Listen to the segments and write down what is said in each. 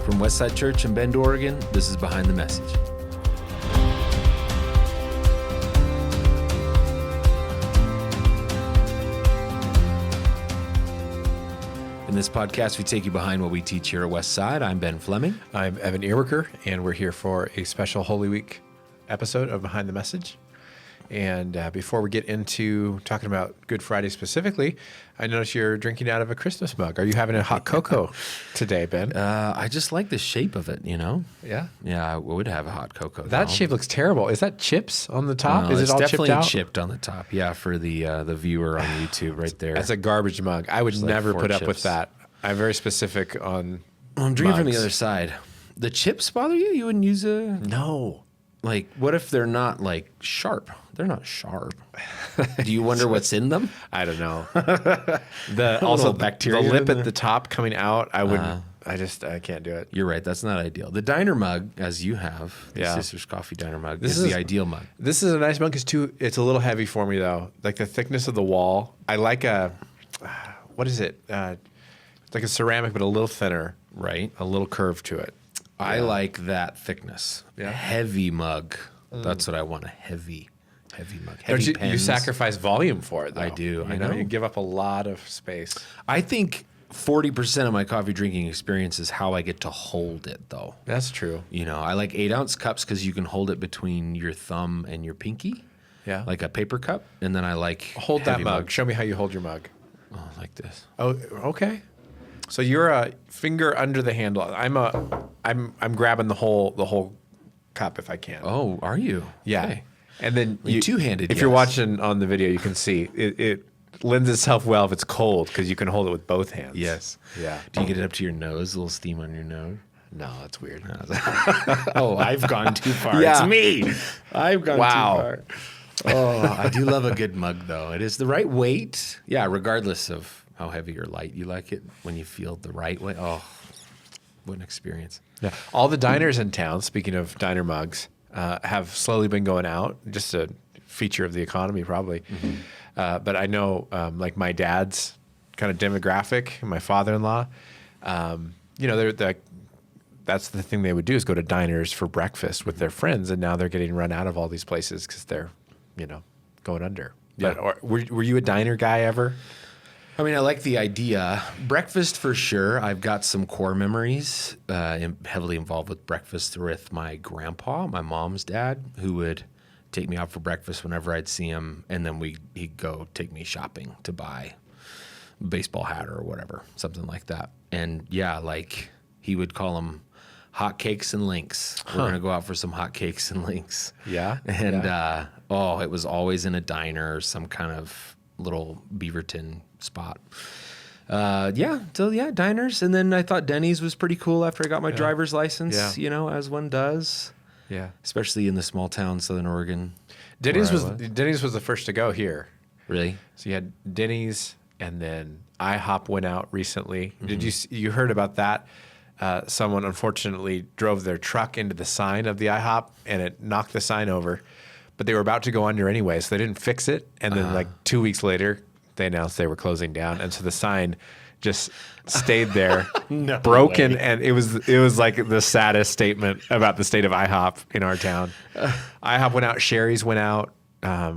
From Westside Church in Bend, Oregon, this is Behind the Message. In this podcast, we take you behind what we teach here at Westside. I'm Ben Fleming. I'm Evan Earwicker, and we're here for a special Holy Week episode of Behind the Message. And before we get into talking about Good Friday specifically, I notice you're drinking out of a Christmas mug. Are you having a hot cocoa today, Ben? I just like the shape of it, you know? Yeah? Yeah, I would have a hot cocoa. That shape looks terrible. Is that chips on the top? No, Is it's it all definitely chipped out? chipped on the top. Yeah, for the viewer on YouTube right there. That's a garbage mug. I would It's like never 4 put up chips. with that. I'm very specific on I'm drinking from the mugs. other side. The chips bother you? You wouldn't use a... No. Like, what if they're not, like, sharp? They're not sharp. Do you wonder what's in them? I don't know. Also, bacteria the in lip there. at the top coming out, I wouldn't. I can't do it. You're right. That's not ideal. The diner mug, as you have, the Yeah. Sister's Coffee diner mug, This is is- the ideal mug. This is a nice mug. It's a little heavy for me though. Like the thickness of the wall. I like what is it? It's like a ceramic, but a little thinner. Right. A little curve to it. I like that thickness. Yeah. A heavy mug. That's what I want. A heavy mug. Don't Heavy you pens. sacrifice volume for it though. I do. I You know, know. you give up a lot of space. I think 40% of my coffee drinking experience is how I get to hold it, though. That's true. You know, I like 8-ounce cups because you can hold it between your thumb and your pinky, Yeah. like a paper cup. And then I like Hold that heavy mug. Show me how you hold your mug. Oh, like this. Oh, okay. So you're a finger under the handle. I'm grabbing the whole cup if I can. Oh, are you? Yeah. Okay. And then You two-handed, If you're yes. watching on the video, you can see it lends itself well if it's cold because you can hold it with both hands. Yes. Yeah. Do you get it up to your nose? A little steam on your nose? No, that's weird. Oh, I've gone too far. Yeah. It's me. I've gone Wow. too far. Oh, I do love a good mug, though. It is the right weight. Yeah, regardless of how heavy or light you like it, when you feel the right way. Oh, what an experience. Yeah. All the diners in town, speaking of diner mugs, have slowly been going out. Just a feature of the economy, probably. But I know, like my dad's kind of demographic, my father-in-law, that's the thing they would do is go to diners for breakfast with their friends, and now they're getting run out of all these places because they're, going under. Yeah. But, were you a diner guy ever? I mean, I like the idea. Breakfast for sure. I've got some core memories. Heavily involved with breakfast with my grandpa, my mom's dad, who would take me out for breakfast whenever I'd see him, and then he'd go take me shopping to buy a baseball hat or whatever, something like that. And yeah, like he would call them hot cakes and links. We're gonna go out for some hot cakes and links. Yeah. And it was always in a diner or some kind of little Beaverton spot. Diners. And then I thought Denny's was pretty cool after I got my driver's license, Yeah. as one does, Yeah. especially in the small town, Southern Oregon. Denny's where I Denny's was the first to go here. Really? So you had Denny's, and then IHOP went out recently. Did you heard about that? Someone unfortunately drove their truck into the sign of the IHOP, and it knocked the sign over. But they were about to go under anyway, so they didn't fix it. And then, like 2 weeks later, they announced they were closing down, and so the sign just stayed there, No broken, way. and it was like the saddest statement about the state of IHOP in our town. IHOP went out, Sherry's went out.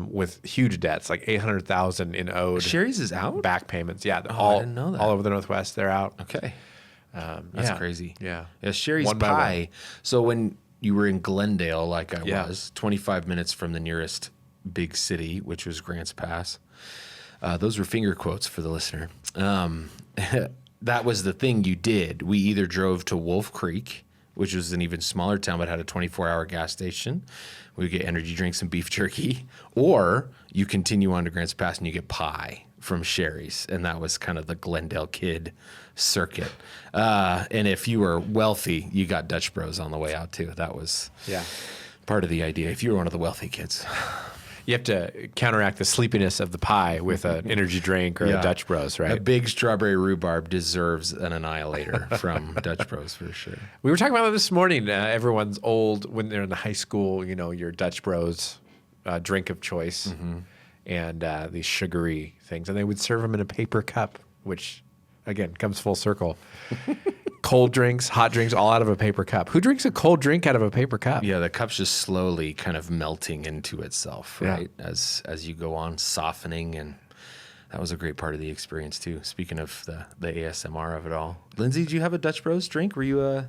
With huge debts, like $800,000 in owed Sherry's is out? back payments. Yeah, I didn't know that. all over the Northwest, they're out. Okay. That's yeah. crazy. Yeah. Sherry's One by Pie. one. So when you were in Glendale, like I Yeah. was, 25 minutes from the nearest big city, which was Grants Pass. Those were finger quotes for the listener. That was the thing you did. We either drove to Wolf Creek, which was an even smaller town but had a 24-hour gas station. We would get energy drinks and beef jerky. Or you continue on to Grants Pass and you get pie from Sherry's. And that was kind of the Glendale kid circuit. And if you were wealthy, you got Dutch Bros on the way out too. That was part of the idea. If you were one of the wealthy kids. You have to counteract the sleepiness of the pie with an energy drink or a Dutch Bros, right? A big strawberry rhubarb deserves an Annihilator from Dutch Bros for sure. We were talking about that this morning. Everyone's old when they're in the high school, your Dutch Bros drink of choice and these sugary things. And they would serve them in a paper cup, which, again, comes full circle. cold drinks, hot drinks, all out of a paper cup. Who drinks a cold drink out of a paper cup? Yeah, the cup's just slowly kind of melting into itself, right? As you go on, softening, and that was a great part of the experience too. Speaking of the ASMR of it all, Lindsay, did you have a Dutch Bros drink? Were you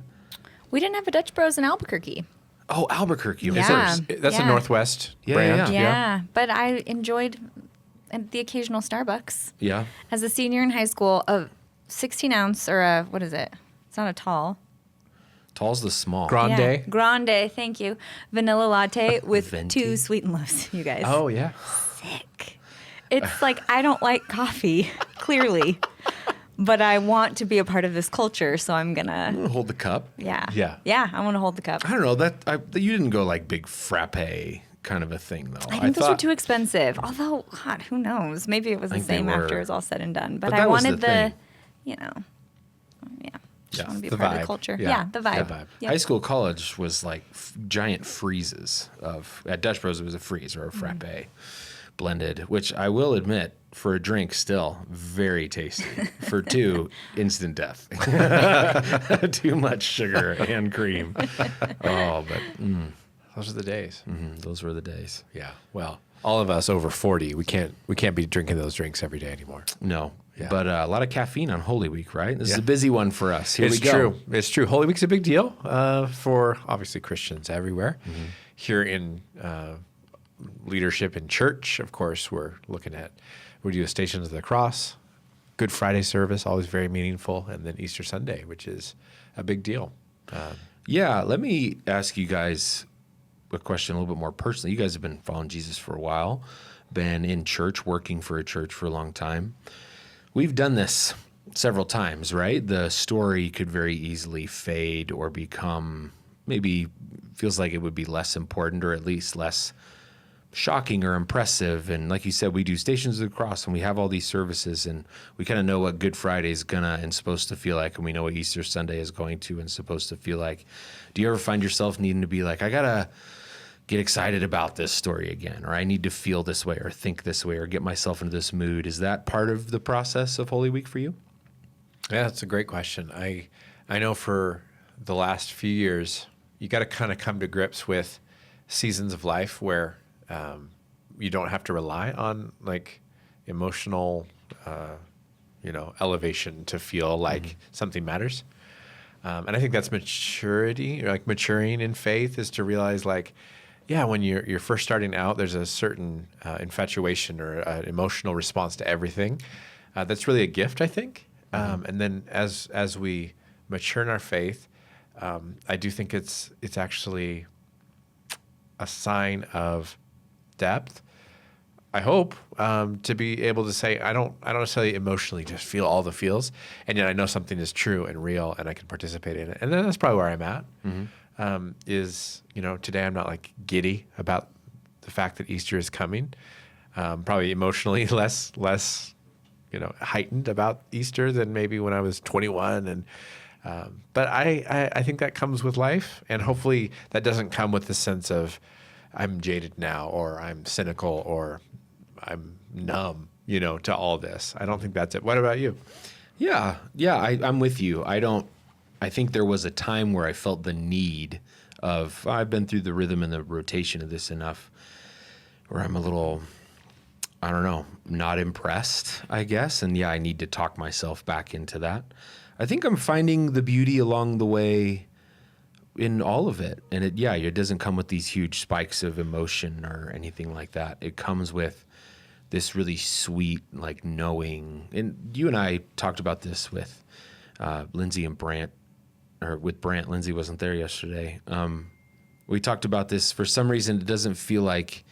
We didn't have a Dutch Bros in Albuquerque. Oh, Albuquerque. Of Yeah. course. That's a Northwest brand. Yeah, but I enjoyed the occasional Starbucks. Yeah. As a senior in high school, a 16 ounce or a, what is it? It's not a tall. Tall's the small. Grande. Yeah. Grande, thank you. Vanilla latte with Venti. 2 sweet and lows, you guys. Oh, yeah. Sick. It's like, I don't like coffee, clearly, but I want to be a part of this culture, so I'm going to, Hold the cup. yeah. Yeah. Yeah, I want to hold the cup. I don't know. You didn't go like big frappe kind of a thing, though. I think those were too expensive. Although, God, who knows? Maybe it was the think they same after were. it was all said and done. But But I that was wanted the thing. Just want to be the a part of vibe. the culture. Yeah. Yeah, the vibe. The vibe. Yep. High school, college was like giant freezes at Dutch Bros. It was a freeze or a frappe blended, which I will admit for a drink still very tasty. For 2, instant death. Too much sugar and cream. Oh, but Those are the days. those were the days. Yeah. Well, all of us over 40, we can't be drinking those drinks every day anymore. No. Yeah. But a lot of caffeine on Holy Week, right? This is Yeah. a busy one for us. Here It's we go. true. It's true. Holy Week's a big deal for obviously Christians everywhere. Here in leadership in church, of course, we do a Stations of the Cross, Good Friday service, always very meaningful, and then Easter Sunday, which is a big deal. Yeah, let me ask you guys a question a little bit more personally. You guys have been following Jesus for a while, been in church, working for a church for a long time. We've done this several times, right? The story could very easily fade or become maybe feels like it would be less important or at least less shocking or impressive. And like you said, we do Stations of the Cross and we have all these services and we kind of know what Good Friday is gonna and supposed to feel like, and we know what Easter Sunday is going to and supposed to feel like. Do you ever find yourself needing to be like, I gotta get excited about this story again, or I need to feel this way or think this way or get myself into this mood? Is that part of the process of Holy Week for you? Yeah, that's a great question. I know for the last few years, you got to kind of come to grips with seasons of life where you don't have to rely on like emotional, elevation to feel like something matters. And I think that's maturity, or like maturing in faith, is to realize like, yeah, when you're first starting out, there's a certain infatuation or an emotional response to everything. That's really a gift, I think. And then as we mature in our faith, I do think it's actually a sign of depth. I hope to be able to say I don't necessarily emotionally just feel all the feels, and yet I know something is true and real, and I can participate in it. And then that's probably where I'm at. Today I'm not like giddy about the fact that Easter is coming. Probably emotionally less heightened about Easter than maybe when I was 21. And but I think that comes with life, and hopefully that doesn't come with the sense of I'm jaded now, or I'm cynical, or I'm numb, to all this. I don't think that's it. What about you? Yeah, I'm with you. I think there was a time where I felt the need of, I've been through the rhythm and the rotation of this enough, where I'm a little, I don't know, not impressed, I guess. And yeah, I need to talk myself back into that. I think I'm finding the beauty along the way in all of it. And it doesn't come with these huge spikes of emotion or anything like that. It comes with this really sweet, like knowing. And you and I talked about this with Lindsay and Brant, or with Brant. Lindsay wasn't there yesterday. We talked about this. For some reason, it doesn't feel like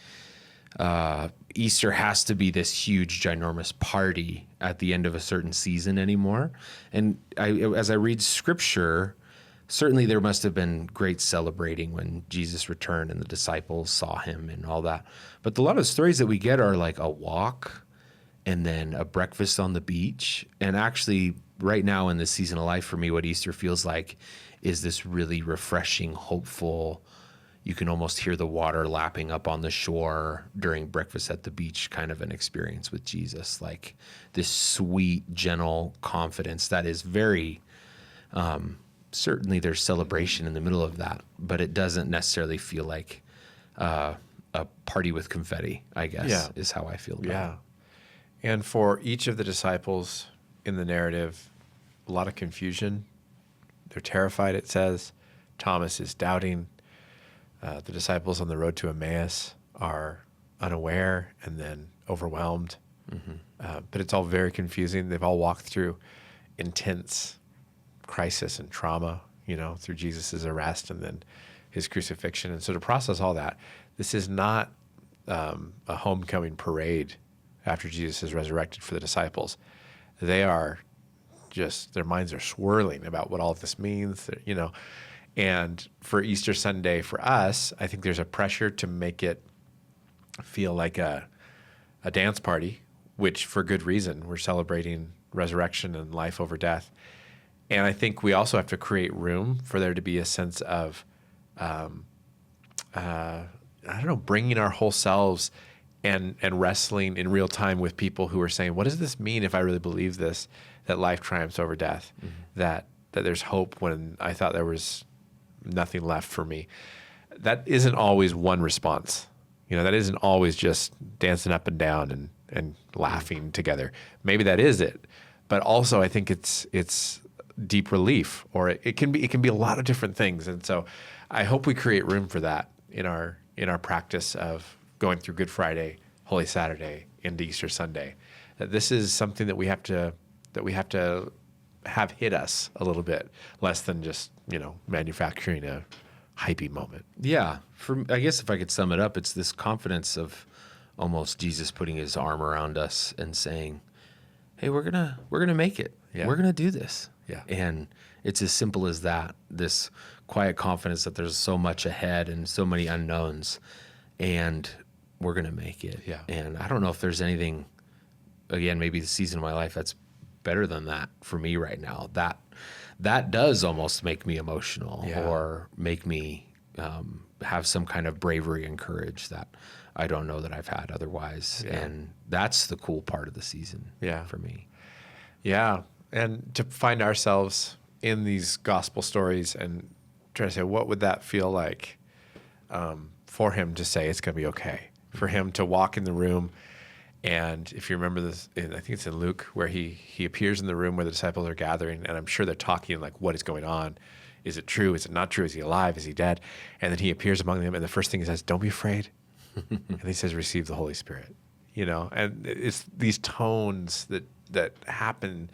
Easter has to be this huge, ginormous party at the end of a certain season anymore. And as I read scripture, certainly there must have been great celebrating when Jesus returned and the disciples saw him and all that. But a lot of stories that we get are like a walk and then a breakfast on the beach. And actually, right now in this season of life for me, what Easter feels like is this really refreshing, hopeful, you can almost hear the water lapping up on the shore during breakfast at the beach kind of an experience with Jesus. Like this sweet, gentle confidence that is very Certainly there's celebration in the middle of that, but it doesn't necessarily feel like a party with confetti, I guess, is how I feel about it. And for each of the disciples in the narrative, a lot of confusion. They're terrified, it says. Thomas is doubting. The disciples on the road to Emmaus are unaware and then overwhelmed. But it's all very confusing. They've all walked through intense crisis and trauma, through Jesus' arrest and then his crucifixion. And so to process all that, this is not a homecoming parade after Jesus is resurrected for the disciples. They are just, their minds are swirling about what all of this means, And for Easter Sunday, for us, I think there's a pressure to make it feel like a dance party, which for good reason. We're celebrating resurrection and life over death. And I think we also have to create room for there to be a sense of, bringing our whole selves and wrestling in real time with people who are saying, what does this mean if I really believe this, that life triumphs over death, that there's hope when I thought there was nothing left for me. That isn't always one response. That isn't always just dancing up and down and laughing together. Maybe that is it. But also I think it's deep relief, or it can be a lot of different things. And so I hope we create room for that in our practice of going through Good Friday, Holy Saturday, into Easter Sunday. That this is something that we have to have hit us a little bit, less than just, manufacturing a hypey moment. Yeah. I guess if I could sum it up, it's this confidence of almost Jesus putting his arm around us and saying, hey, we're gonna make it. Yeah. We're gonna do this. Yeah. And it's as simple as that, this quiet confidence that there's so much ahead and so many unknowns, and we're gonna make it. Yeah. And I don't know if there's anything, again, maybe the season of my life that's better than that for me right now. That does almost make me emotional, or make me have some kind of bravery and courage that I don't know that I've had otherwise. Yeah. And that's the cool part of the season for me. Yeah. And to find ourselves in these gospel stories and try to say, what would that feel like for him to say it's going to be okay, for him to walk in the room. And if you remember this, I think it's in Luke, where he appears in the room where the disciples are gathering, and I'm sure they're talking like, what is going on? Is it true? Is it not true? Is he alive? Is he dead? And then he appears among them, and the first thing he says, don't be afraid. And he says, receive the Holy Spirit. And it's these tones that happen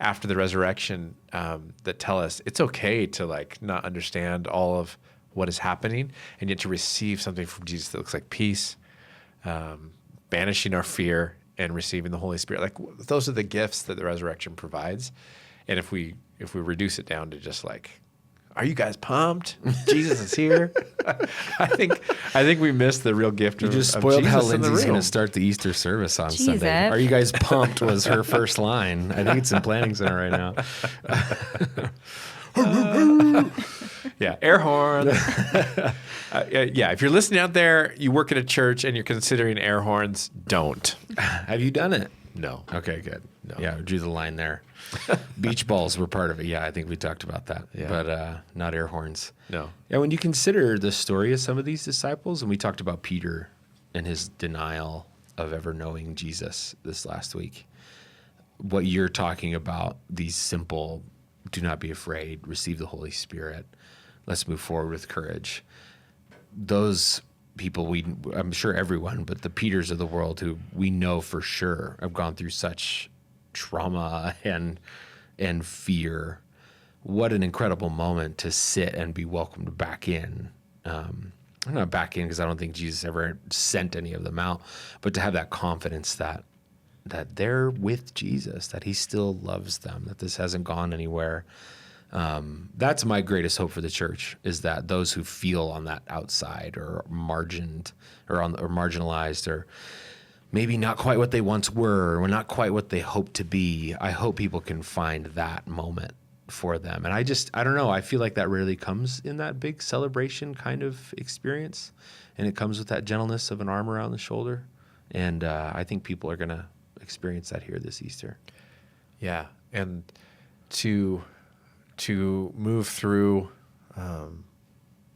after the resurrection that tell us it's okay to not understand all of what is happening, and yet to receive something from Jesus that looks like peace, banishing our fear, and receiving the Holy Spirit. Those are the gifts that the resurrection provides. And if we reduce it down to just are you guys pumped? Jesus is here. I think we missed the real gift. You just of spoiled Jesus how in the Lindsay's going room. to start the Easter service on Jeez, Sunday. Ed. Are you guys pumped? Was her first line. I think it's in Planning Center right now. Yeah, air horn. Yeah, if you're listening out there, you work at a church and you're considering air horns, don't. Have you done it? No. Okay, good. No. Yeah, we drew the line there. Beach balls were part of it. Yeah, I think we talked about that. Yeah. But not air horns. No. Yeah, when you consider the story of some of these disciples, and we talked about Peter and his denial of ever knowing Jesus this last week, what you're talking about, these simple, do not be afraid, receive the Holy Spirit, let's move forward with courage. Those people, I'm sure everyone, but the Peters of the world who we know for sure have gone through such trauma and fear. What an incredible moment to sit and be welcomed back in. I'm not back in because I don't think Jesus ever sent any of them out, but to have that confidence that they're with Jesus, that he still loves them, that this hasn't gone anywhere. That's my greatest hope for the church, is that those who feel on that outside or margined or marginalized or maybe not quite what they once were or not quite what they hope to be, I hope people can find that moment for them. And I don't know, I feel like that rarely comes in that big celebration kind of experience. And it comes with that gentleness of an arm around the shoulder. And I think people are going to experience that here this Easter. Yeah, and to to move through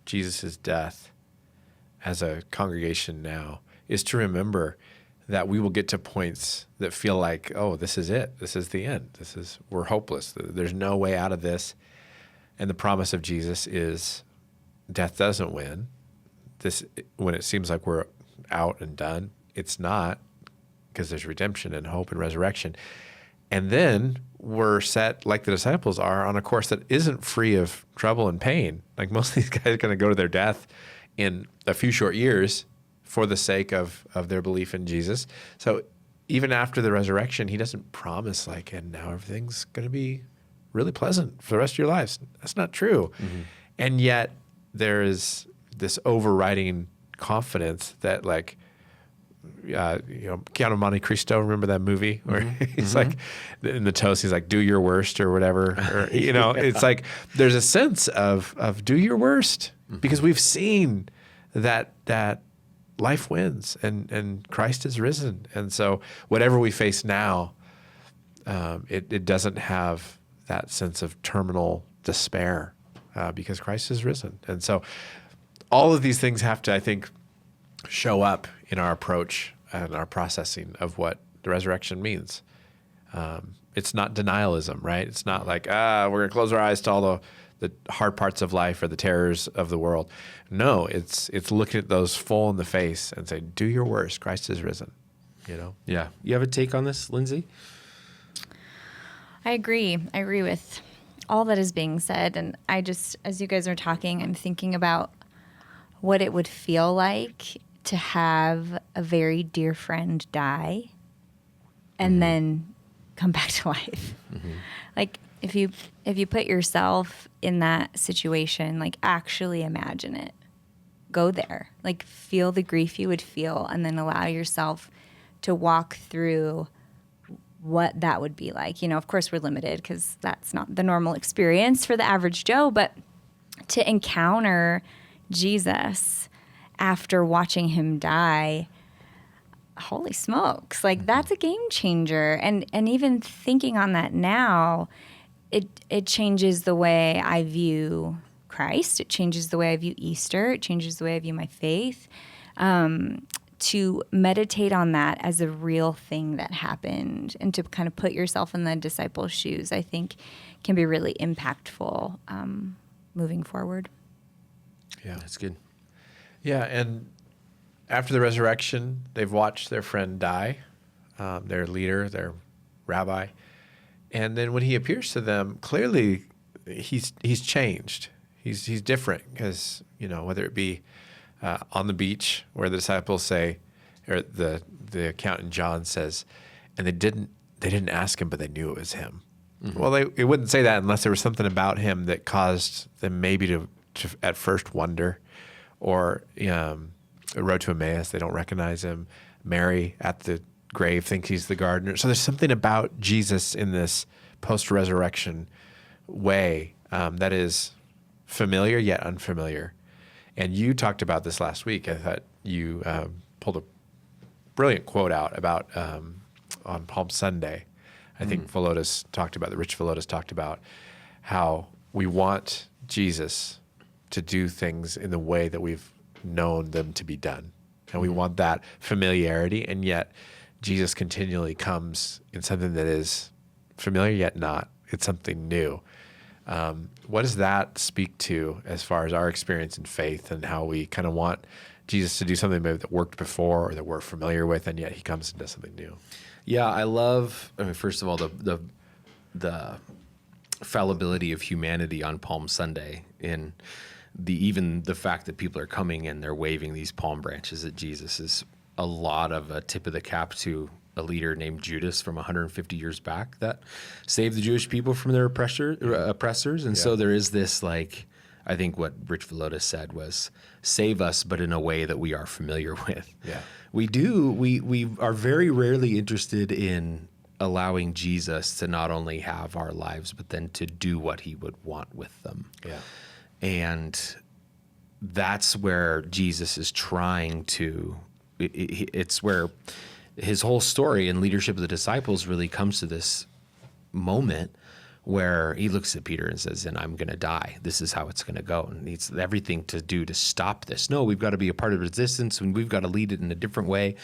Jesus' death as a congregation now is to remember that we will get to points that feel like, oh, this is it. This is the end. We're hopeless. There's no way out of this. And the promise of Jesus is death doesn't win. When it seems like we're out and done, it's not, because there's redemption and hope and resurrection. And then we're set, like the disciples are, on a course that isn't free of trouble and pain. Like most of these guys are going to go to their death in a few short years for the sake of their belief in Jesus. So even after the resurrection, he doesn't promise like, and now everything's going to be really pleasant for the rest of your lives. That's not true. Mm-hmm. And yet there is this overriding confidence that like, Count of Monte Cristo, remember that movie where he's like in the toast, he's like, do your worst or whatever. Or, it's like, there's a sense of do your worst because we've seen that life wins and Christ is risen. And so whatever we face now, it doesn't have that sense of terminal despair because Christ is risen. And so all of these things have to, I think, show up in our approach and our processing of what the resurrection means. It's not denialism, right? It's not like, we're going to close our eyes to all the hard parts of life or the terrors of the world. No, it's looking at those full in the face and say, do your worst. Christ is risen, Yeah. You have a take on this, Lindsay? I agree. I agree with all that is being said. And I just, as you guys are talking, I'm thinking about what it would feel like to have a very dear friend die and then come back to life. Mm-hmm. Like if you put yourself in that situation, like actually imagine it. Go there. Like feel the grief you would feel and then allow yourself to walk through what that would be like. Of course we're limited because that's not the normal experience for the average Joe, but to encounter Jesus after watching him die, holy smokes, like that's a game changer. And even thinking on that now, it changes the way I view Christ. It changes the way I view Easter. It changes the way I view my faith. To meditate on that as a real thing that happened and to kind of put yourself in the disciples' shoes, I think can be really impactful moving forward. Yeah, that's good. Yeah, and after the resurrection, they've watched their friend die, their leader, their rabbi. And then when he appears to them, clearly he's changed. He's different because, whether it be on the beach where the disciples say, or the account in John says, and they didn't ask him, but they knew it was him. Mm-hmm. Well, they wouldn't say that unless there was something about him that caused them maybe to at first wonder. Or Road to Emmaus, they don't recognize him. Mary at the grave thinks he's the gardener. So there's something about Jesus in this post-resurrection way that is familiar yet unfamiliar. And you talked about this last week. I thought you pulled a brilliant quote out about on Palm Sunday. I think Rich Villodas talked about how we want Jesus to do things in the way that we've known them to be done. And we want that familiarity, and yet Jesus continually comes in something that is familiar yet not. It's something new. What does that speak to as far as our experience in faith and how we kind of want Jesus to do something maybe that worked before or that we're familiar with, and yet he comes and does something new? Yeah, I love, first of all, the fallibility of humanity on Palm Sunday in even the fact that people are coming and they're waving these palm branches at Jesus is a lot of a tip of the cap to a leader named Judas from 150 years back that saved the Jewish people from their oppressors. And so there is this, like, I think what Rich Villodas said was, save us, but in a way that we are familiar with. Yeah. We are very rarely interested in allowing Jesus to not only have our lives, but then to do what he would want with them. Yeah. And that's where Jesus is trying to, it's where his whole story and leadership of the disciples really comes to this moment where he looks at Peter and says, and I'm going to die. This is how it's going to go. And needs everything to do to stop this. No, we've got to be a part of resistance, and we've got to lead it in a different way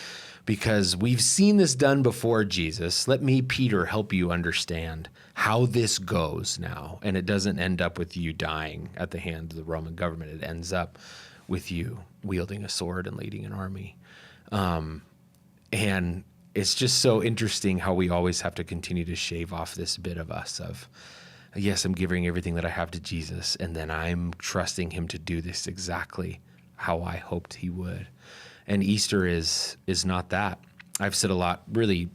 because we've seen this done before, Jesus. Let me, Peter, help you understand how this goes now. And it doesn't end up with you dying at the hand of the Roman government. It ends up with you wielding a sword and leading an army. And it's just so interesting how we always have to continue to shave off this bit of us of, yes, I'm giving everything that I have to Jesus, and then I'm trusting him to do this exactly how I hoped he would. And Easter is not that. I've said a lot really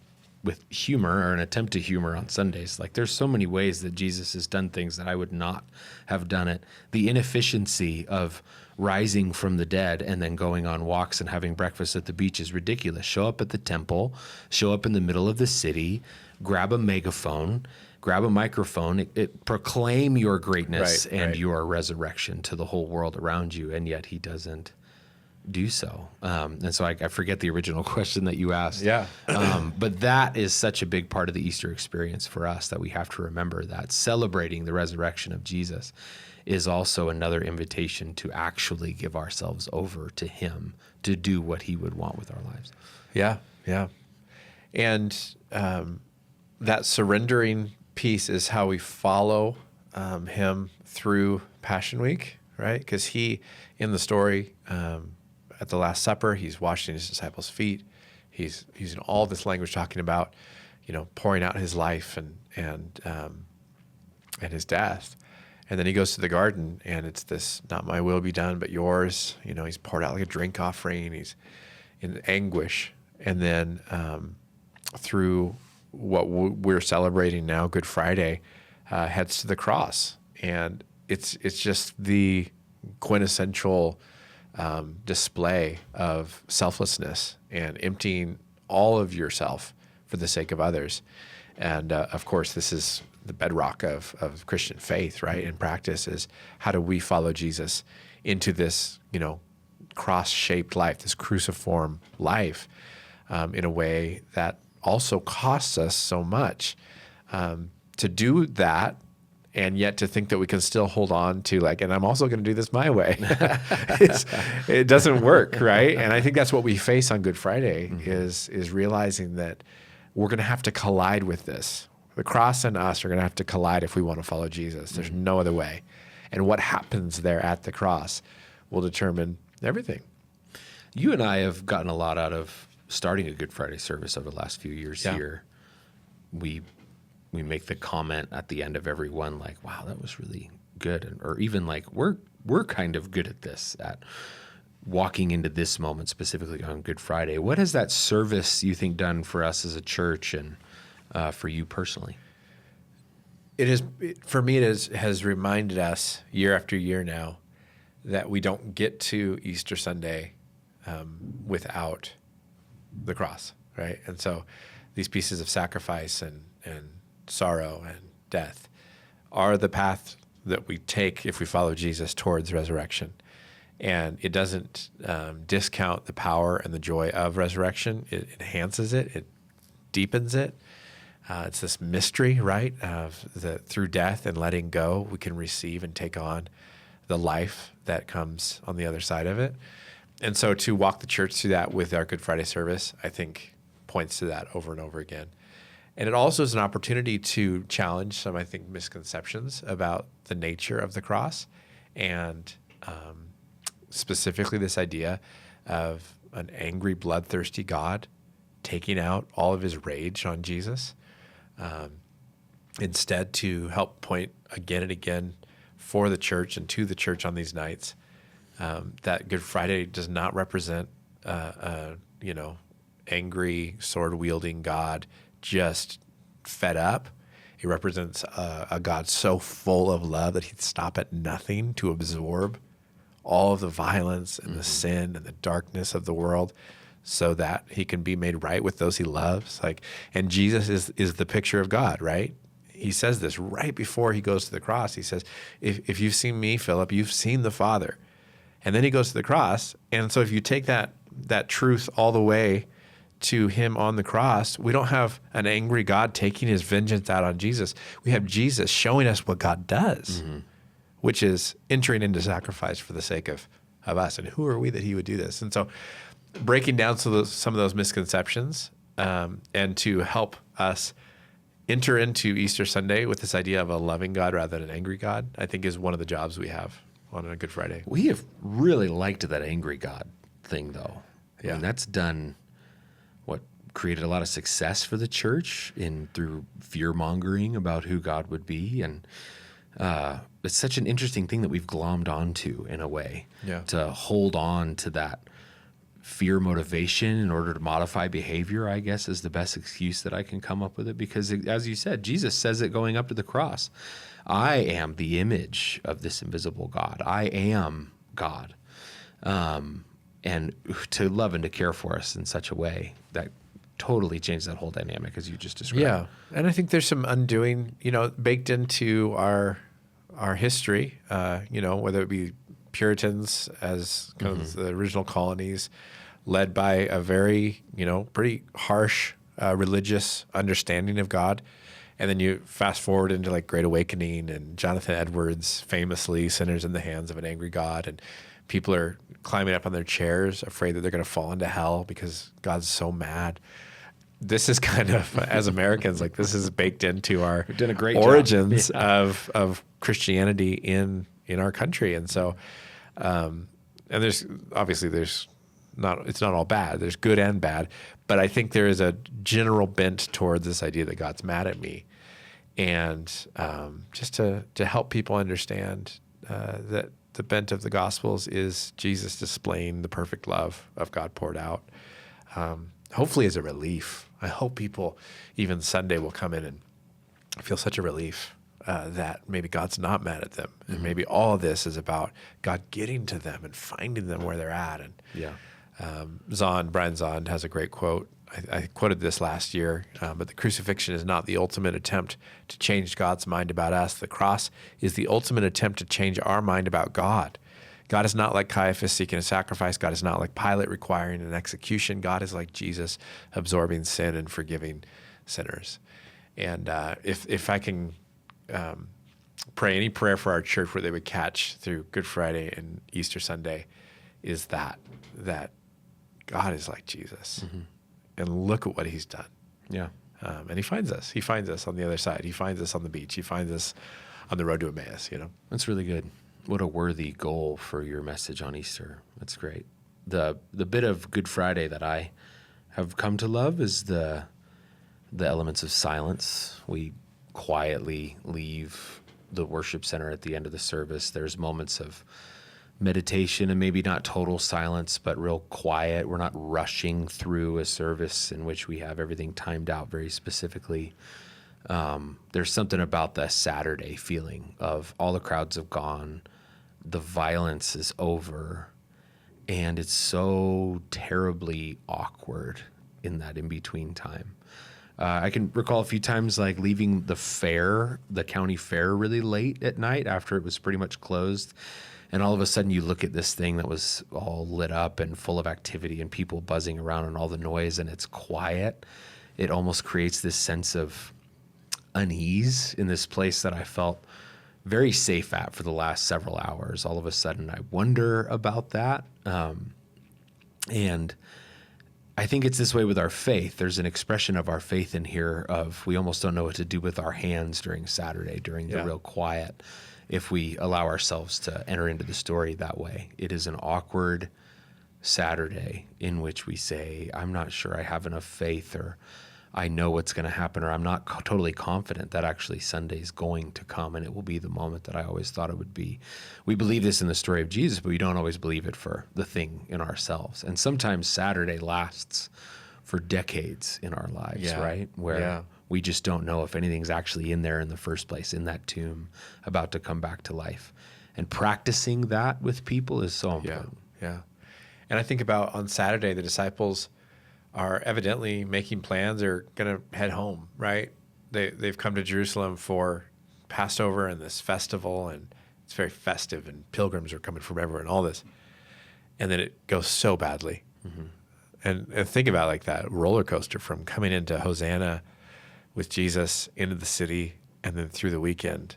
with humor or an attempt to humor on Sundays. Like there's so many ways that Jesus has done things that I would not have done it. The inefficiency of rising from the dead and then going on walks and having breakfast at the beach is ridiculous. Show up at the temple, show up in the middle of the city, grab a megaphone, grab a microphone, proclaim your greatness and your resurrection to the whole world around you. And yet he doesn't do so. And so I forget the original question that you asked. Yeah. But that is such a big part of the Easter experience for us that we have to remember that celebrating the resurrection of Jesus is also another invitation to actually give ourselves over to him to do what he would want with our lives. Yeah, yeah. And that surrendering piece is how we follow him through Passion Week, right? Because he, in the story, at the Last Supper, he's washing his disciples' feet. He's using all this language talking about, pouring out his life and his death. And then he goes to the garden, and it's this, not my will be done, but yours. He's poured out like a drink offering. He's in anguish. And then through what we're celebrating now, Good Friday, heads to the cross. And it's just the quintessential display of selflessness and emptying all of yourself for the sake of others. And of course, this is the bedrock of Christian faith, right? In practice is how do we follow Jesus into this, cross-shaped life, this cruciform life, in a way that also costs us so much. To do that, and yet to think that we can still hold on to and I'm also going to do this my way. It doesn't work, right? And I think that's what we face on Good Friday is realizing that we're going to have to collide with this. The cross and us are going to have to collide if we want to follow Jesus. There's no other way. And what happens there at the cross will determine everything. You and I have gotten a lot out of starting a Good Friday service over the last few years here. We make the comment at the end of every one like, wow, that was really good. Or even like, we're kind of good at this, at walking into this moment specifically on Good Friday. What has that service, you think, done for us as a church and for you personally? For me, it has reminded us year after year now that we don't get to Easter Sunday without the cross, right? And so these pieces of sacrifice and sorrow and death are the path that we take if we follow Jesus towards resurrection. And it doesn't discount the power and the joy of resurrection. It enhances it. It deepens it. It's this mystery, right, of through death and letting go, we can receive and take on the life that comes on the other side of it. And so to walk the church through that with our Good Friday service, I think points to that over and over again. And it also is an opportunity to challenge some, I think, misconceptions about the nature of the cross and specifically this idea of an angry, bloodthirsty God taking out all of his rage on Jesus. Instead, to help point again and again for the church and to the church on these nights, that Good Friday does not represent angry, sword-wielding God just fed up. It represents a God so full of love that he'd stop at nothing to absorb all of the violence and the sin and the darkness of the world so that he can be made right with those he loves. And Jesus is the picture of God, right? He says this right before he goes to the cross. He says, if you've seen me, Philip, you've seen the Father. And then he goes to the cross. And so if you take that truth all the way to him on the cross, we don't have an angry God taking his vengeance out on Jesus. We have Jesus showing us what God does, which is entering into sacrifice for the sake of us. And who are we that he would do this? And so breaking down some of those misconceptions and to help us enter into Easter Sunday with this idea of a loving God rather than an angry God, I think is one of the jobs we have on a Good Friday. We have really liked that angry God thing, though. Yeah. I mean, that's done created a lot of success for the church through fear mongering about who God would be. And it's such an interesting thing that we've glommed onto in a way, to hold on to that fear motivation in order to modify behavior, I guess, is the best excuse that I can come up with it. Because as you said, Jesus says it going up to the cross. I am the image of this invisible God. I am God. And to love and to care for us in such a way that totally changed that whole dynamic as you just described. Yeah. And I think there's some undoing, baked into our history, whether it be Puritans as kind of the original colonies, led by a very, pretty harsh religious understanding of God. And then you fast forward into like Great Awakening and Jonathan Edwards, famously Sinners in the Hands of an Angry God. And people are climbing up on their chairs, afraid that they're going to fall into hell because God's so mad. This is kind of, as Americans, like this is baked into our done a great origins job. of Christianity in our country. And so, and it's not all bad. There's good and bad, but I think there is a general bent towards this idea that God's mad at me. And just to help people understand that the bent of the Gospels is Jesus displaying the perfect love of God poured out, hopefully as a relief. I hope people, even Sunday, will come in and feel such a relief that maybe God's not mad at them. And maybe all of this is about God getting to them and finding them where they're at. And Brian Zahnd has a great quote. I quoted this last year, but the crucifixion is not the ultimate attempt to change God's mind about us. The cross is the ultimate attempt to change our mind about God. God is not like Caiaphas seeking a sacrifice. God is not like Pilate requiring an execution. God is like Jesus absorbing sin and forgiving sinners. And if I can pray any prayer for our church where they would catch through Good Friday and Easter Sunday, is that God is like Jesus. And look at what he's done. Yeah. And he finds us. He finds us on the other side. He finds us on the beach. He finds us on the road to Emmaus, That's really good. What a worthy goal for your message on Easter. That's great. The bit of Good Friday that I have come to love is the elements of silence. We quietly leave the worship center at the end of the service. There's moments of meditation and maybe not total silence, but real quiet. We're not rushing through a service in which we have everything timed out very specifically. There's something about the Saturday feeling of all the crowds have gone, the violence is over, and it's so terribly awkward in that in-between time. I can recall a few times like leaving the county fair really late at night after it was pretty much closed. And all of a sudden you look at this thing that was all lit up and full of activity and people buzzing around and all the noise, and it's quiet. It almost creates this sense of unease in this place that I felt very safe at for the last several hours. All of a sudden I wonder about that. And I think it's this way with our faith. There's an expression of our faith in here of we almost don't know what to do with our hands during Saturday, during the real quiet, if we allow ourselves to enter into the story that way. It is an awkward Saturday in which we say, I'm not sure I have enough faith, or I know what's going to happen, or I'm not totally confident that actually Sunday's going to come and it will be the moment that I always thought it would be. We believe this in the story of Jesus, but we don't always believe it for the thing in ourselves. And sometimes Saturday lasts for decades in our lives, right? Where we just don't know if anything's actually in there in the first place, in that tomb, about to come back to life. And practicing that with people is so important. Yeah. And I think about on Saturday, the disciples are evidently making plans. They're going to head home, right? They've come to Jerusalem for Passover and this festival, and it's very festive, and pilgrims are coming from everywhere and all this. And then it goes so badly. And think about like that roller coaster from coming into Hosanna with Jesus into the city and then through the weekend,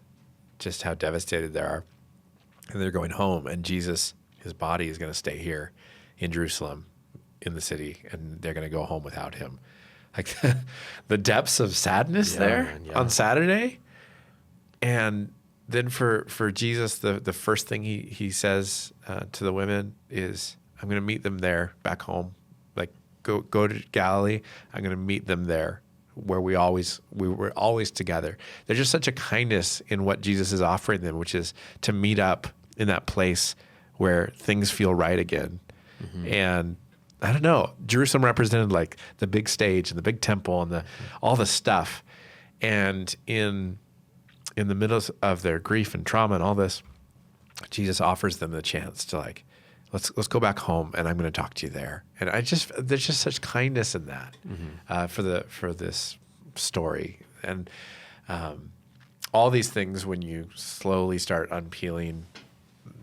just how devastated they are. And they're going home, and Jesus, his body is going to stay here in Jerusalem in the city, and they're going to go home without him. Like the depths of sadness there on Saturday. And then for Jesus, the first thing he says to the women is, I'm going to meet them there back home. Like go to Galilee. I'm going to meet them there where we were always together. There's just such a kindness in what Jesus is offering them, which is to meet up in that place where things feel right again. And I don't know, Jerusalem represented like the big stage and the big temple and all the stuff. And in the middle of their grief and trauma and all this, Jesus offers them the chance to like, let's go back home, and I'm going to talk to you there. And there's just such kindness in that for this story. And all these things, when you slowly start unpeeling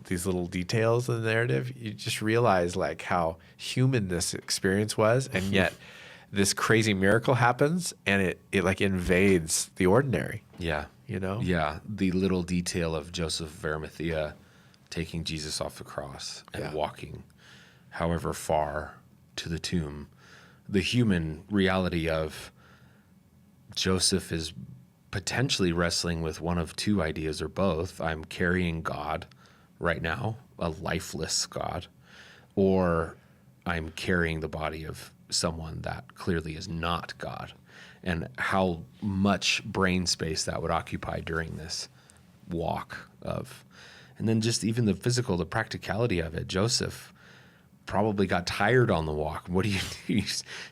these little details in the narrative, you just realize like how human this experience was, and yet this crazy miracle happens, and it like invades the ordinary. Yeah. You know? Yeah. The little detail of Joseph of Arimathea taking Jesus off the cross and walking however far to the tomb. The human reality of Joseph is potentially wrestling with one of two ideas, or both. I'm carrying God right now, a lifeless God, or I'm carrying the body of someone that clearly is not God, and how much brain space that would occupy during this walk of, and then just even the physical, the practicality of it. Joseph probably got tired on the walk. What do? You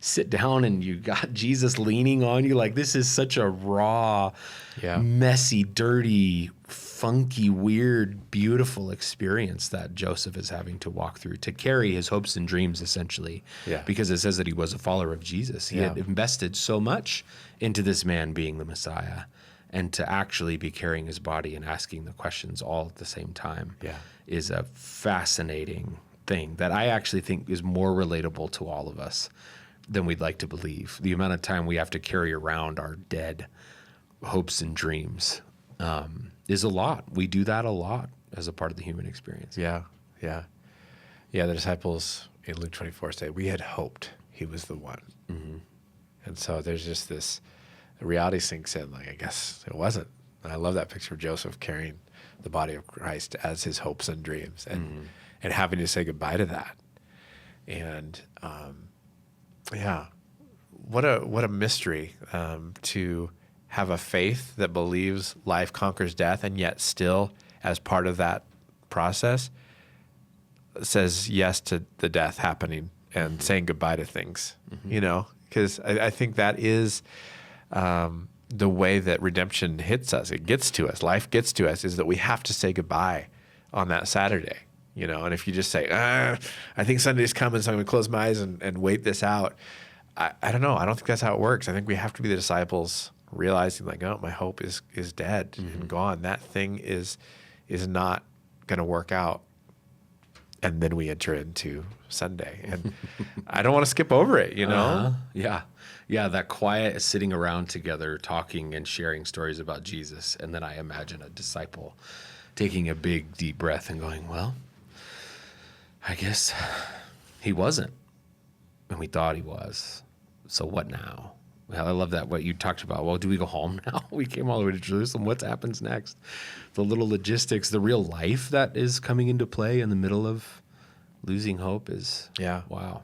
sit down and you got Jesus leaning on you. Like, this is such a raw, messy, dirty, funky, weird, beautiful experience that Joseph is having to walk through to carry his hopes and dreams, essentially. Yeah. Because it says that he was a follower of Jesus. He had invested so much into this man being the Messiah, and to actually be carrying his body and asking the questions all at the same time is a fascinating thing that I actually think is more relatable to all of us than we'd like to believe. The amount of time we have to carry around our dead hopes and dreams is a lot. We do that a lot as a part of the human experience. Yeah. The disciples in Luke 24 say, we had hoped he was the one. And so there's just this, the reality sinks in, like, I guess it wasn't. And I love that picture of Joseph carrying the body of Christ as his hopes and dreams, and having to say goodbye to that. And what a mystery to have a faith that believes life conquers death, and yet still, as part of that process, says yes to the death happening and saying goodbye to things. You know, because I think that is the way that redemption hits us. It gets to us. Life gets to us, is that we have to say goodbye on that Saturday. You know, and if you just say, I think Sunday's coming, so I'm going to close my eyes and wait this out. I don't know. I don't think that's how it works. I think we have to be the disciples, realizing like, oh, my hope is dead and gone. That thing is not going to work out. And then we enter into Sunday. And I don't want to skip over it, you know? Yeah, that quiet sitting around together, talking and sharing stories about Jesus. And then I imagine a disciple taking a big, deep breath and going, well, I guess he wasn't, and we thought he was. So what now? Well, I love that, what you talked about. Well, do we go home now? We came all the way to Jerusalem. What happens next? The little logistics, the real life that is coming into play in the middle of losing hope is, wow.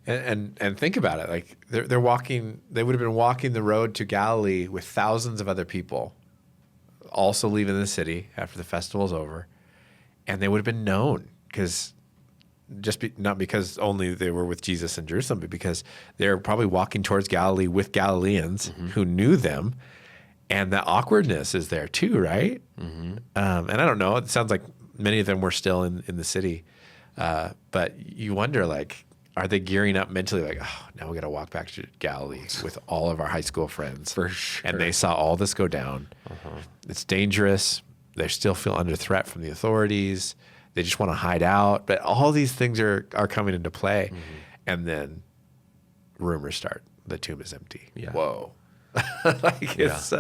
And think about it. Like they're walking, they would have been walking the road to Galilee with thousands of other people also leaving the city after the festival's over. And they would have been known because not because only they were with Jesus in Jerusalem, but because they're probably walking towards Galilee with Galileans who knew them, and that awkwardness is there too, right? And I don't know. It sounds like many of them were still in the city, but you wonder, like, are they gearing up mentally? Like, oh, now we got to walk back to Galilee with all of our high school friends, For sure. and they saw all this go down. It's dangerous. They still feel under threat from the authorities. They just want to hide out. But all these things are coming into play. And then rumors start. The tomb is empty. Yeah. Whoa. It's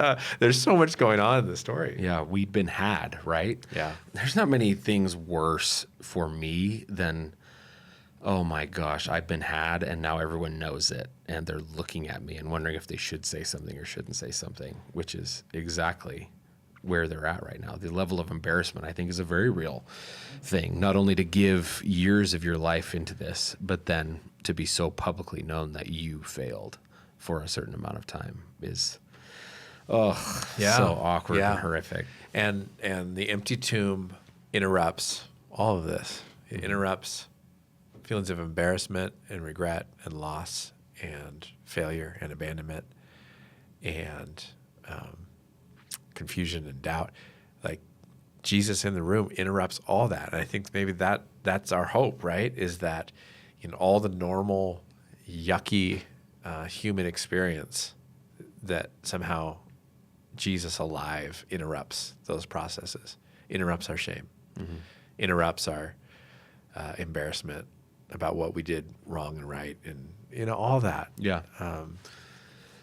there's so much going on in the story. Yeah, we'd been had, right? Yeah. There's not many things worse for me than, oh my gosh, I've been had and now everyone knows it. And they're looking at me and wondering if they should say something or shouldn't say something, which is exactly where they're at right now. The level of embarrassment, I think, is a very real thing. Not only to give years of your life into this, but then to be so publicly known that you failed for a certain amount of time is, so awkward and horrific. And the empty tomb interrupts all of this. It interrupts feelings of embarrassment and regret and loss and failure and abandonment and confusion and doubt. Like Jesus in the room interrupts all that. And I think maybe that's our hope, right? Is that in all the normal, yucky human experience, that somehow Jesus alive interrupts those processes, interrupts our shame, interrupts our embarrassment about what we did wrong and right, and all that. Yeah.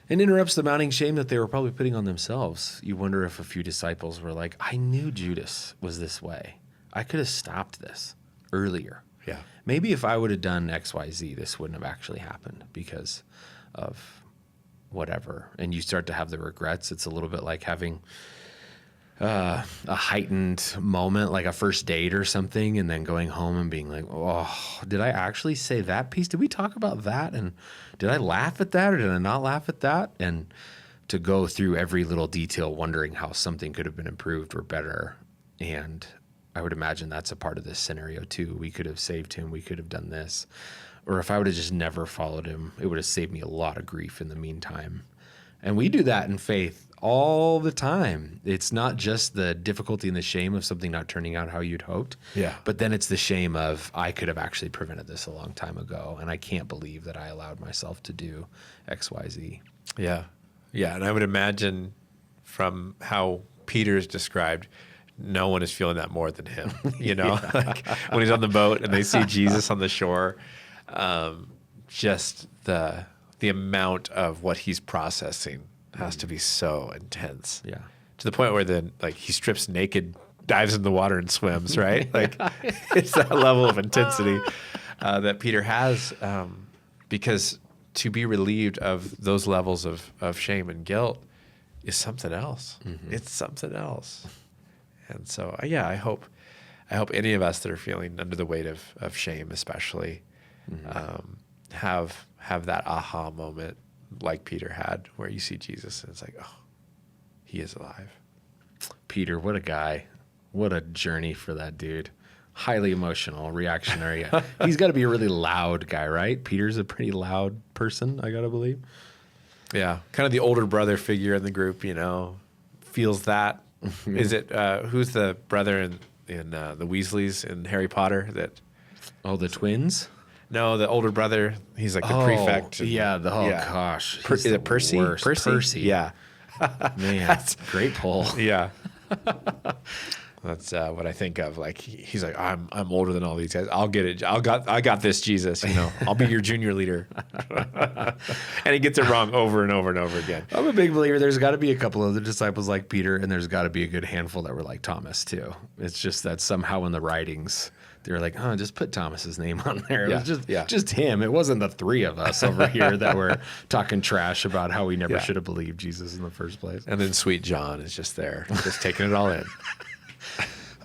And interrupts the mounting shame that they were probably putting on themselves. You wonder if a few disciples were like, I knew Judas was this way. I could have stopped this earlier. Yeah. Maybe if I would have done X, Y, Z, this wouldn't have actually happened because of whatever. And you start to have the regrets. It's a little bit like having a heightened moment, like a first date or something, and then going home and being like, oh, did I actually say that piece? Did we talk about that? And did I laugh at that or did I not laugh at that? And to go through every little detail wondering how something could have been improved or better. And I would imagine that's a part of this scenario too. We could have saved him. We could have done this. Or if I would have just never followed him, it would have saved me a lot of grief in the meantime. And we do that in faith all the time. It's not just the difficulty and the shame of something not turning out how you'd hoped. Yeah. But then it's the shame of, I could have actually prevented this a long time ago. And I can't believe that I allowed myself to do X, Y, Z. Yeah. Yeah. And I would imagine from how Peter is described, no one is feeling that more than him, like when he's on the boat and they see Jesus on the shore, just the amount of what he's processing has to be so intense. Yeah. To the point where then he strips naked, dives in the water and swims, right? It's that level of intensity that Peter has, because to be relieved of those levels of shame and guilt is something else. Mm-hmm. It's something else. And so, I hope any of us that are feeling under the weight of shame, especially, have that aha moment like Peter had, where you see Jesus and it's like, oh, he is alive. Peter, what a guy. What a journey for that dude. Highly emotional, reactionary. He's got to be a really loud guy, right? Peter's a pretty loud person, I got to believe. Yeah. Kind of the older brother figure in the group, feels that. Is it, who's the brother in the Weasleys in Harry Potter that? Oh, the twins? No, the older brother. He's like the prefect. Yeah. Gosh. Is it Percy? Worst. Percy? Yeah. Man, that's great pull. Yeah. That's what I think of. He's like, I'm older than all these guys. I'll get it. I got this, Jesus. I'll be your junior leader. And he gets it wrong over and over and over again. I'm a big believer. There's got to be a couple other disciples like Peter, and there's got to be a good handful that were like Thomas too. It's just that somehow in the writings, they're like, oh, just put Thomas's name on there. It was just him. It wasn't the three of us over here that were talking trash about how we never should have believed Jesus in the first place. And then sweet John is just there, just taking it all in.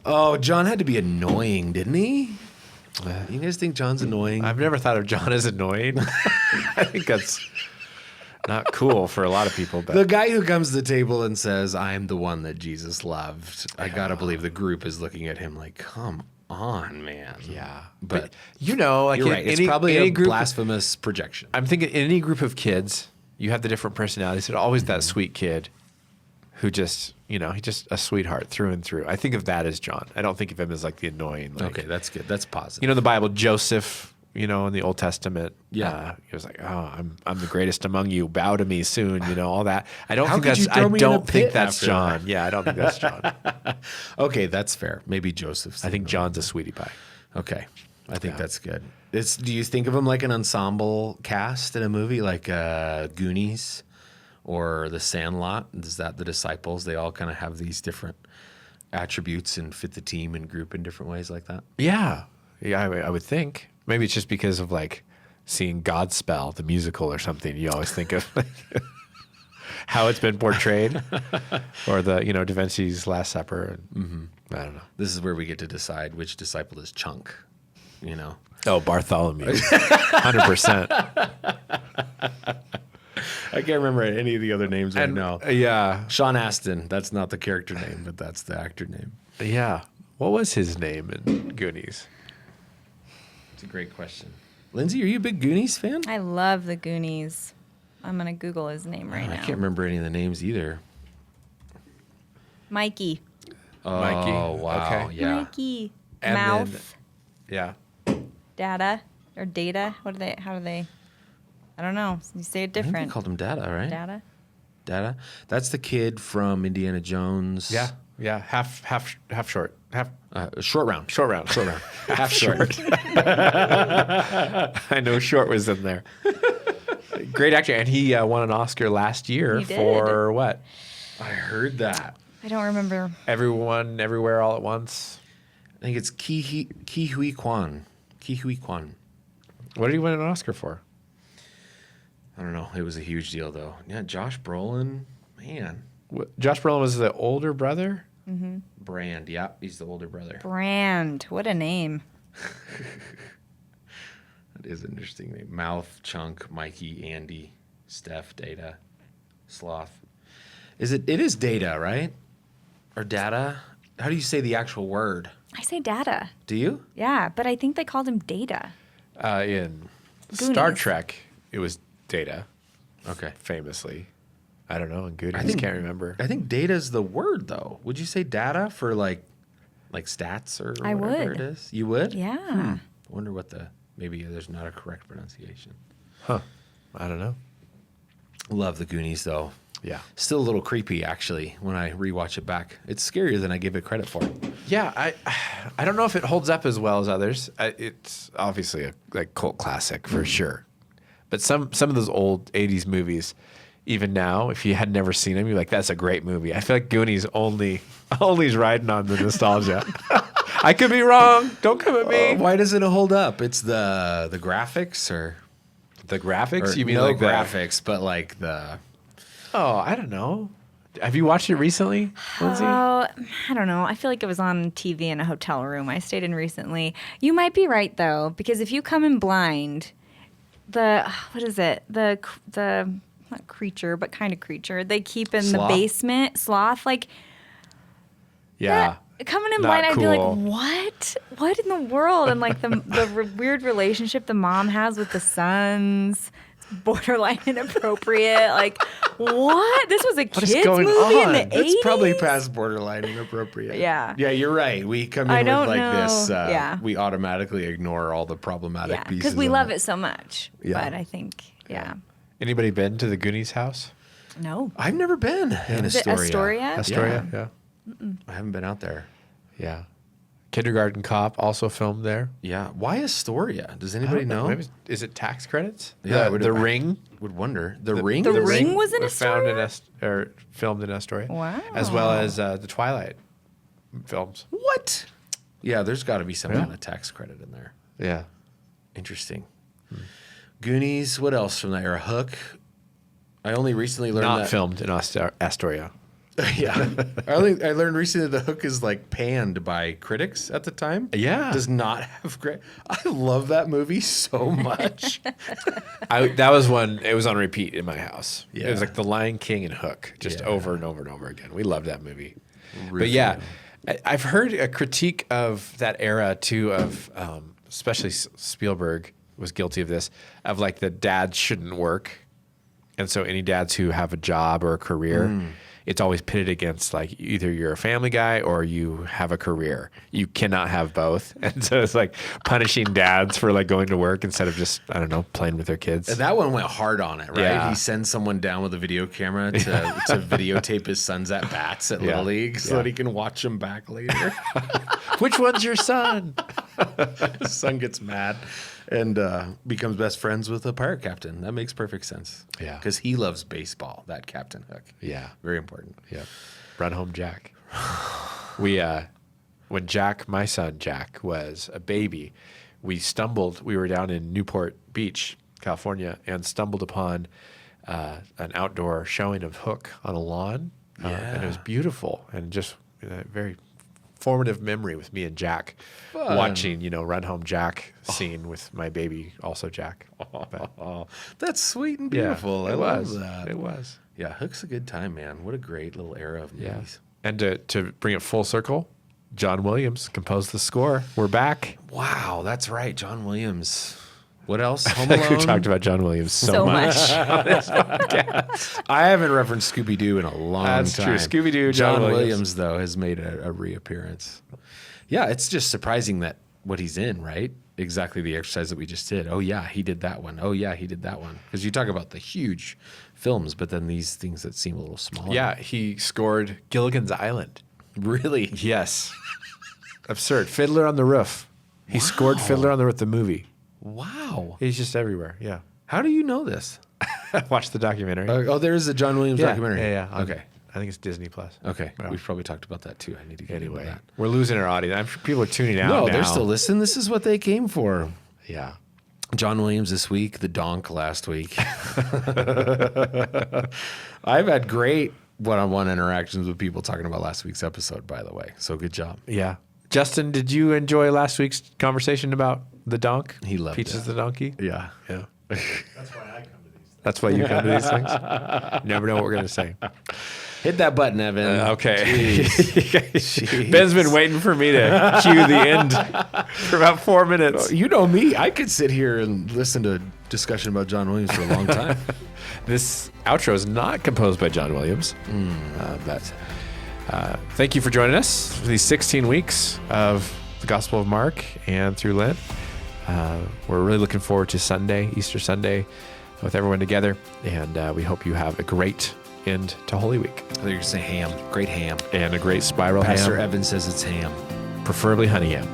Oh, John had to be annoying, didn't he? You guys think John's annoying? I've never thought of John as annoying. I think that's not cool for a lot of people. But the guy who comes to the table and says, I'm the one that Jesus loved. I got to believe the group is looking at him like, come on, man. Yeah. But you're right. It's probably a blasphemous projection. I'm thinking in any group of kids, you have the different personalities. There's always that sweet kid who just, he's just a sweetheart through and through. I think of that as John. I don't think of him as the annoying. Okay, that's good. That's positive. The Bible, Joseph, in the Old Testament, he was like, oh, I'm the greatest among you. Bow to me soon, all that. I don't think that's John. That? Yeah, I don't think that's John. Okay, that's fair. Maybe Joseph's. I think John's a sweetie pie. Okay. I think that's good. Do you think of them like an ensemble cast in a movie, like Goonies or The Sandlot? Is that the disciples? They all kind of have these different attributes and fit the team and group in different ways like that. Yeah. I would think. Maybe it's just because of like seeing Godspell, the musical or something. You always think of how it's been portrayed, or the Da Vinci's Last Supper. And, I don't know. This is where we get to decide which disciple is Chunk. Oh, Bartholomew, 100%. I can't remember any of the other names right now. Yeah, Sean Astin. That's not the character name, but that's the actor name. yeah. What was his name in Goonies? It's a great question. Lindsay, are you a big Goonies fan? I love the Goonies. I'm going to Google his name right now. I can't remember any of the names either. Mikey. Oh, Mikey. wow. Okay. Yeah. Mikey. And Mouth. Yeah. Data. Or data. How do they? I don't know. You say it I think different. they called him Data, right? Data. Data. That's the kid from Indiana Jones. Yeah. Yeah. Half short. Short round. Short round. Short round. Half short. I know short was in there. Great actor. And he won an Oscar last year He did. for what? I heard that. I don't remember. Everyone, Everywhere, All at Once. I think it's Ki Hui Kwan. Ki Hui Kwan. What did he win an Oscar for? I don't know. It was a huge deal, though. Yeah, Josh Brolin. Man. Josh Brolin was the older brother? Brand. Yeah, he's the older brother. Brand. What a name. That is an interesting name. Mouth, Chunk, Mikey, Andy, Steph, Data, Sloth. It is Data, right? Or Data? How do you say the actual word? I say data. Do you? Yeah, but I think they called him Data. In Goonies. Star Trek, it was Data, Okay. famously. I don't know. In Goonies, I think- can't remember. I think data's the word, though. Would you say data for like stats or I whatever would. it is? You would? Yeah. I wonder maybe there's not a correct pronunciation. Huh. I don't know. Love the Goonies, though. Yeah. Still a little creepy, actually, when I rewatch it back. It's scarier than I give it credit for. Yeah, I don't know if it holds up as well as others. It's obviously a cult classic for sure. But some of those old 80s movies, even now, if you had never seen them, you're like, that's a great movie. I feel like Goonies only is riding on the nostalgia. I could be wrong. Don't come at me. Why doesn't it hold up? It's the graphics or The graphics? or You mean no like graphics, but like the Oh, I don't know. Have you watched it recently, Lindsay? Oh, I don't know. I feel like it was on TV in a hotel room. I stayed in recently. You might be right though, because if you come in blind, what is it? The not creature, but kind of creature they keep in Sloth? the basement. Sloth, like Yeah. coming in Not blind, I'd be like, cool. what? What in the world? And like the weird relationship the mom has with the sons. Borderline inappropriate. Like, what? This was a is kids going movie in on? the 80s? it's probably past borderline inappropriate. Yeah. Yeah, you're right. We come I in with don't like know. this. Yeah. We automatically ignore all the problematic Yeah, pieces. because we of love it so much. Yeah. But I think, yeah. Anybody been to the Goonies house? No. I've never been in Is it Astoria? Astoria? Yeah. I haven't been out there. Yeah. Kindergarten Cop also filmed there. Yeah. Why Astoria? Does I anybody don't know? Maybe, is it tax credits? Yeah, The Ring. Would wonder. The Ring? The Ring was in found Astoria? filmed in Astoria. Wow. As well as the Twilight films. What? Yeah, there's got to be some Yeah. kind of tax credit in there. Yeah. Interesting. Goonies. What else from that era? Hook. I only recently learned Not that. filmed in Astoria. Yeah. I learned recently the Hook is like panned by critics at the time. Yeah. Does not have great. I love that movie so much. That was one. It was on repeat in my house. Yeah. It was like The Lion King and Hook, just Yeah. over and over and over again. We loved that movie. Ruthless. But yeah, I've heard a critique of that era too. Of especially Spielberg was guilty of this. Of like the dads shouldn't work, and so any dads who have a job or a career. It's always pitted against like either you're a family guy or you have a career. You cannot have both. And so it's like punishing dads for like going to work instead of just, I don't know, playing with their kids. And that one went hard on it, right? Yeah. He sends someone down with a video camera to videotape his son's at bats at Yeah. Little League so Yeah. that he can watch them back later. Which one's your son? His son gets mad and becomes best friends with a pirate captain. That makes perfect sense. Yeah. Because he loves baseball, that Captain Hook. Yeah. Very important. Yeah. Run home, Jack. When Jack, my son Jack, was a baby, we were down in Newport Beach, California, and stumbled upon an outdoor showing of Hook on a lawn. And it was beautiful and just a very formative memory with me and Jack watching, Run Home Jack scene with my baby, also Jack. But, That's sweet and beautiful. Yeah, I love that. It was. Yeah, Hook's a good time, man. What a great little era of movies. And to bring it full circle, John Williams composed the score. We're back. Wow, that's right. John Williams. What else? I Home think we Alone? talked about John Williams so much. I haven't referenced Scooby-Doo in a long That's time. true. Scooby-Doo, John John Williams, though, has made a reappearance. Yeah, it's just surprising that what he's in, right? Exactly the exercise that we just did. Oh, yeah, he did that one. Oh, yeah, he did that one. Because you talk about the huge films, but then these things that seem a little smaller. Yeah, he scored Gilligan's Island. Really? Yes. Absurd. Fiddler on the Roof. He scored Fiddler on the Roof, the movie. Wow. He's just everywhere. Yeah. How do you know this? Watch the documentary. There is a John Williams documentary. Yeah. Okay. I think it's Disney Plus. Okay. Yeah. We've probably talked about that too. I need to get into Anyway, that. we're losing our audience. I'm sure people are tuning out No, now. they're still listening. This is what they came for. Yeah. John Williams this week, the Donk last week. I've had great one-on-one interactions with people talking about last week's episode, by the way. So good job. Yeah. Justin, did you enjoy last week's conversation about the donk? He loved Peaches it. the donkey? Yeah. Yeah. That's why I come to these things. That's why you come to these things? Never know what we're going to say. Hit that button, Evan. Okay. Jeez. Ben's been waiting for me to cue the end for about 4 minutes. You know me. I could sit here and listen to a discussion about John Williams for a long time. This outro is not composed by John Williams. But thank you for joining us for these 16 weeks of the Gospel of Mark and through Lent. We're really looking forward to Sunday, Easter Sunday, with everyone together. And we hope you have a great end to Holy Week. I thought you were going to say ham. Great ham. And a great spiral Pastor ham. Evan says it's ham. Preferably honey ham.